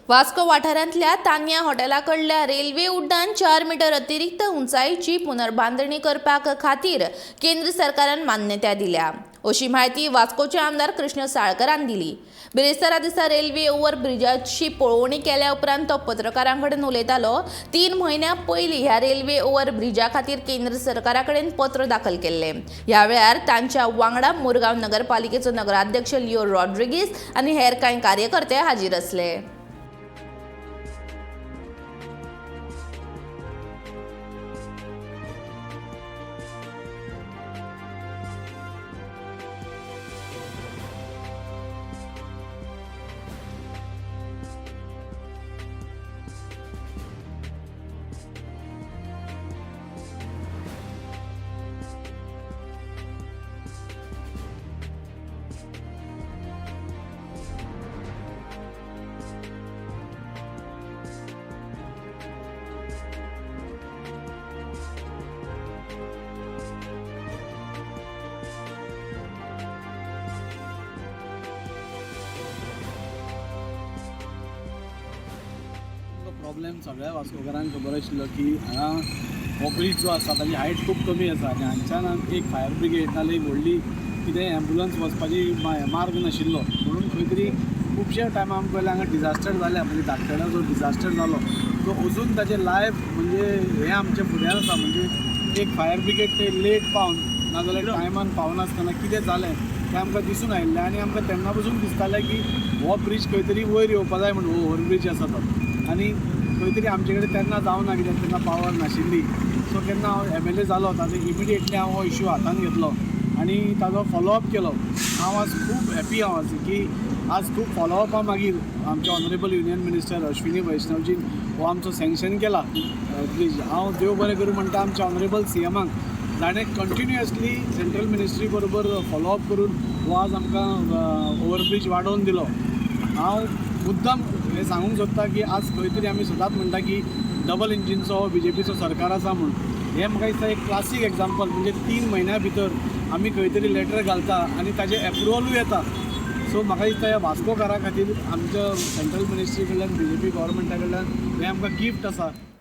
वास्को वाठारांतल्या तान्या हॉटेलाकडल्या रेल्वे उड्डाण 4 मीटर अतिरिक्त उंचायेची पुनर्बांधणी करपाक खातीर केंद्र सरकारान मान्यताय दिल्या अशी माहिती वास्कोचे आमदार कृष्ण साळकारान दिली। बिरेस्तारा दिसा रेल्वे ओव्हरब्रिजाची पळोवणी केल्या उपरांत तो पत्रकारांकडेन उलयतालो। 3 म्हयन्यां पयलीं ह्या रेल्वे ओव्हरब्रिजा खातीर केंद्र सरकाराकडेन पत्र दाखल केल्ले। ह्या वेळार तांच्या वांगडा मुरगांव नगरपालिकेचो नगराध्यक्ष लिओ रॉड्रिगीस आनी हेर कांय कार्यकर्ते हाजीर आसले। प्रॉब्लेम सगळ्या वास्कोकारांक खबर आशिल्लो की हांगा हो ब्रीज जो आसा ताची हायट खूब कमी आसा आनी हांगच्यान एक फायर ब्रिगेड नाल्यार एक व्हडली कितें एम्बुलन्स वचपाची मार्ग नाशिल्लो म्हणून खंय तरी खुबशे टायमा आमकां पयलें हांगा डिजास्टर जाल्या म्हणजे धाकटेडा जो डिजास्टर जालो तो अजून ताचें लायफ म्हणजे हें आमच्या फुड्यान आसा म्हणजे एक फायर ब्रिगेड ते लेट पावन नाजाल्यार टायमान पावनासतना कितें जालें तें आमकां दिसून आयिल्लें आनी आमकां तेन्ना पसून दिसतालें की हो ब्रीज खंय तरी वयर येवपा जाय म्हणून हो ओव्हरब्रीज आसा तो आनी खंय तरी आमचे कडेन तेन्ना जावना कित्याक तेन्ना पावर नाशिल्ली सो केन्ना हांव MLA जालो ताजो इमिडिएटली हांव हो इश्यू हातान घेतलो आनी ताजो फॉलोअप केलो। हांव आज खूब हॅपी हांव आज की आज खूब फॉलोअपा मागीर आमचे ऑनरेबल युनियन मिनिस्टर अश्विनी वैष्णवजीन हो आमचो सँक्शन केला प्लीज हांव देव बरें करूं म्हणटा आमच्या ऑनरेबल CMाक ताणें कंटिन्युअसली सेंट्रल मिनिस्ट्री बरोबर फॉलोअप करून हो आज आमकां ओव्हरब्रीज वाडोवन दिलो। हांव मुद्दाम हें सांगूंक सोदता की आज खंय तरी आमी सदांच म्हणटा की डबल इंजिनचो BJPचो सरकार आसा म्हणून हें म्हाका दिसता एक क्लासीक एग्जाम्पल म्हणजे 3 म्हयन्या भितर आमी खंय तरी लेटर घालता आनी ताजें एप्रुवलूय येता। सो म्हाका दिसता ह्या वास्कोकारा खातीर आमच्या सेंट्रल मिनिस्ट्री कडल्यान BJP गव्हर्मेंटा कडल्यान हें आमकां गिफ्ट आसा।